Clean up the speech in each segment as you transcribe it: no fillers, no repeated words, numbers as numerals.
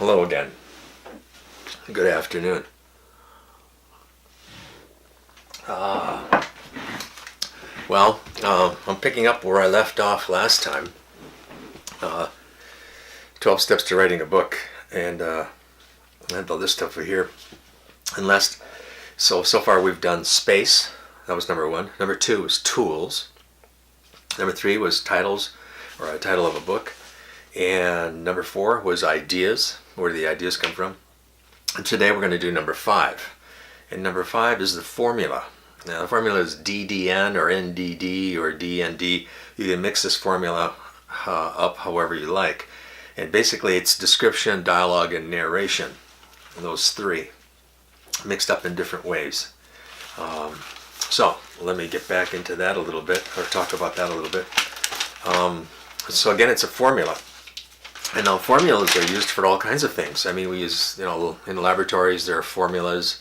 Hello again. Good afternoon. I'm picking up where I left off last time. 12 Steps to Writing a Book. And I had the list over here. So far we've done space. That was number 1. Number 2 was tools. Number 3 was titles, or a title of a book. And number 4 was ideas. Where do the ideas come from? And today we're going to do number 5. And number 5 is the formula. Now the formula is DDN or NDD or DND. You can mix this formula up however you like. And basically it's description, dialogue, and narration. And those 3 mixed up in different ways. So let me get back into that a little bit, or talk about that a little bit. So again, it's a formula. And now formulas are used for all kinds of things. I mean, we use, in laboratories there are formulas,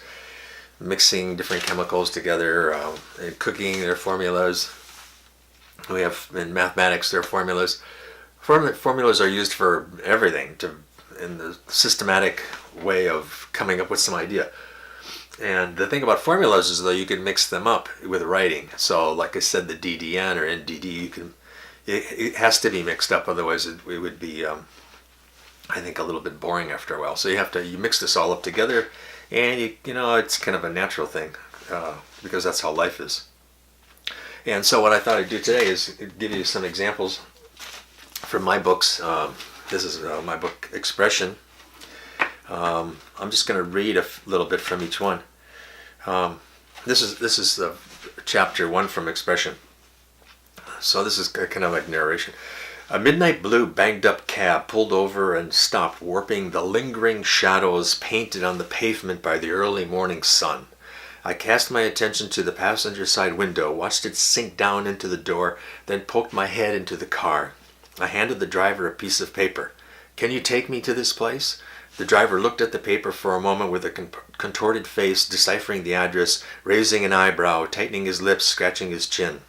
mixing different chemicals together, in cooking there are formulas. We have in mathematics there are formulas. Formulas are used for everything, in the systematic way of coming up with some idea. And the thing about formulas is, though, you can mix them up with writing. So like I said, the DDN or NDD, it has to be mixed up, otherwise it would be, I think, a little bit boring after a while. So you mix this all up together, and it's kind of a natural thing, because that's how life is. And so what I thought I'd do today is give you some examples from my books. This is my book, Expression. I'm just going to read a little bit from each one. This is chapter 1 from Expression. So this is kind of like narration. A midnight blue banged-up cab pulled over and stopped, warping the lingering shadows painted on the pavement by the early morning sun. I cast my attention to the passenger side window, watched it sink down into the door, then poked my head into the car. I handed the driver a piece of paper. "Can you take me to this place?" The driver looked at the paper for a moment with a contorted face, deciphering the address, raising an eyebrow, tightening his lips, scratching his chin.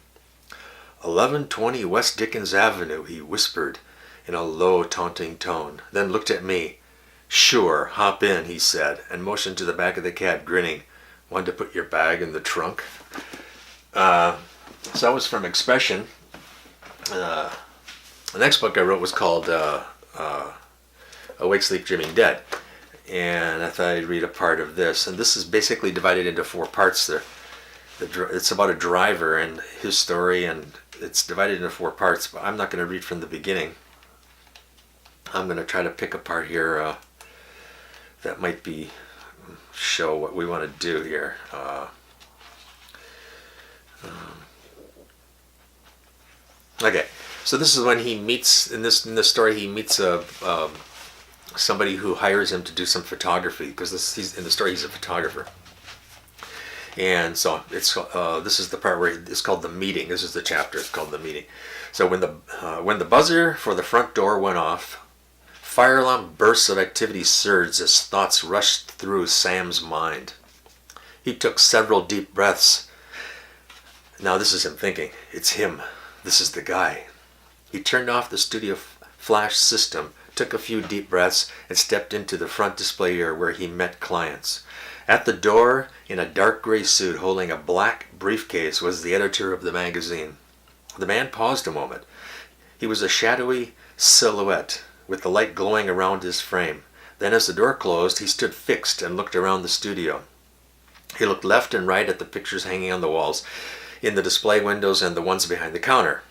1120 West Dickens Avenue, he whispered in a low, taunting tone, then looked at me. "Sure, hop in," he said, and motioned to the back of the cab, grinning. "Want to put your bag in the trunk?" So that was from Expression. The next book I wrote was called Awake, Sleep, Dreaming, Dead. And I thought I'd read a part of this. And this is basically divided into 4 parts. It's about a driver and his story, and it's divided into 4 parts, but I'm not going to read from the beginning. I'm going to try to pick a part here that might show what we want to do here. Okay, so this is when he meets, in this story, he meets somebody who hires him to do some photography, because in the story he's a photographer. And so this is the part where it's called The Meeting. This is the chapter. It's called The Meeting. So when the buzzer for the front door went off, fire alarm bursts of activity surged as thoughts rushed through Sam's mind. He took several deep breaths. Now this is him thinking. It's him. This is the guy. He turned off the studio flash system, took a few deep breaths, and stepped into the front display area where he met clients. At the door, in a dark gray suit holding a black briefcase, was the editor of the magazine. The man paused a moment. He was a shadowy silhouette, with the light glowing around his frame. Then as the door closed, he stood fixed and looked around the studio. He looked left and right at the pictures hanging on the walls, in the display windows and the ones behind the counter.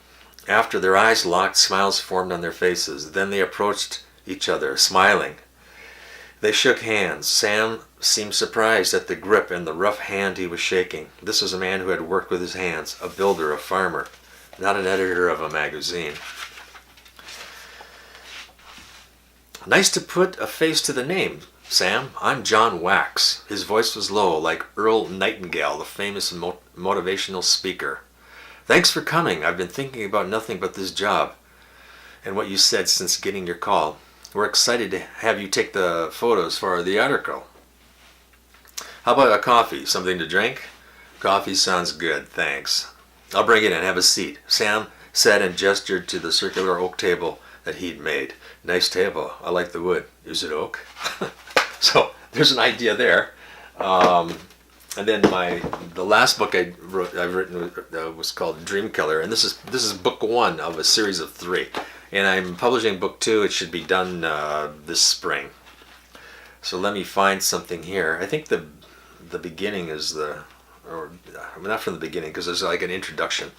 After their eyes locked, smiles formed on their faces. Then they approached each other, smiling. They shook hands. Sam seemed surprised at the grip and the rough hand he was shaking. This was a man who had worked with his hands, a builder, a farmer, not an editor of a magazine. "Nice to put a face to the name, Sam. I'm John Wax." His voice was low, like Earl Nightingale, the famous motivational speaker. "Thanks for coming. I've been thinking about nothing but this job and what you said since getting your call. We're excited to have you take the photos for the article. How about a coffee? Something to drink?" "Coffee sounds good, thanks." "I'll bring it in. Have a seat," Sam said, and gestured to the circular oak table that he'd made. Nice table. I like the wood. Is it oak? So there's an idea there. And then the last book I've written was called Dream Killer, and this is book 1 of a series of 3. And I'm publishing book 2. It should be done this spring. So let me find something here. I think the beginning is or not from the beginning, because there's like an introduction.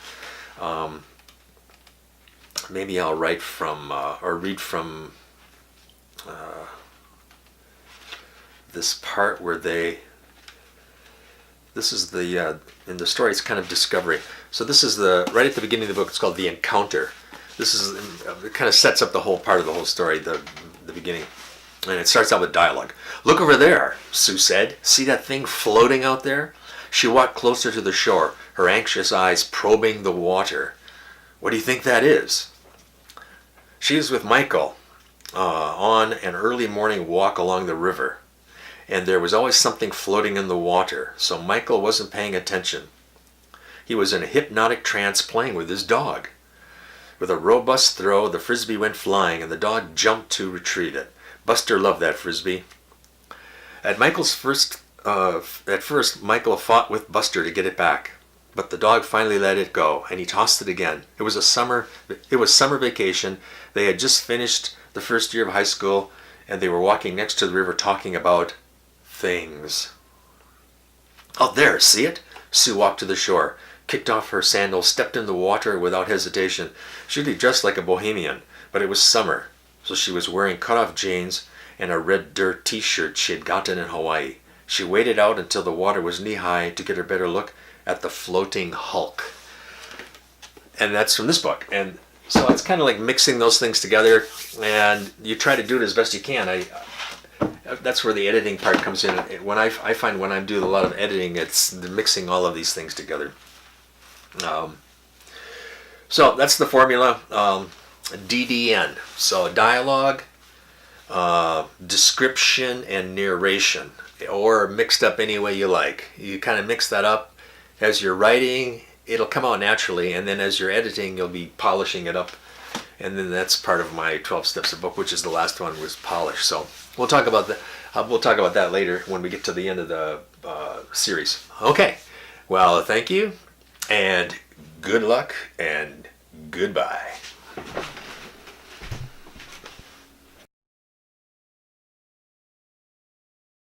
Maybe I'll write from or read from this part where this is the in the story, it's kind of discovery. So this is right at the beginning of the book. It's called The Encounter. This is it kind of sets up the whole part of the whole story, the beginning. And it starts out with dialogue. "Look over there," Sue said. "See that thing floating out there?" She walked closer to the shore, her anxious eyes probing the water. "What do you think that is?" She was with Michael on an early morning walk along the river, and there was always something floating in the water, so Michael wasn't paying attention. He was in a hypnotic trance playing with his dog. With a robust throw, the frisbee went flying, and the dog jumped to retrieve it. Buster loved that frisbee. At first, Michael fought with Buster to get it back, but the dog finally let it go, and he tossed it again. It was summer vacation. They had just finished the first year of high school, and they were walking next to the river talking about things. "Out there, see it?" Sue walked to the shore, kicked off her sandals, stepped in the water without hesitation. She was dressed like a bohemian, but it was summer, so she was wearing cut-off jeans and a red dirt t-shirt she had gotten in Hawaii. She waited out until the water was knee-high to get a better look at the floating hulk. And that's from this book. And so it's kind of like mixing those things together, and you try to do it as best you can. That's where the editing part comes in. When I find when I do a lot of editing, it's mixing all of these things together. So that's the formula. DDN. So dialogue, description, and narration, or mixed up any way you like. You kind of mix that up as you're writing. It'll come out naturally, and then as you're editing, you'll be polishing it up. And then that's part of my 12 Steps of Book, which is the last one, was polish. So we'll talk about that. We'll talk about that later when we get to the end of the series. Okay. Well, thank you, and good luck, and goodbye.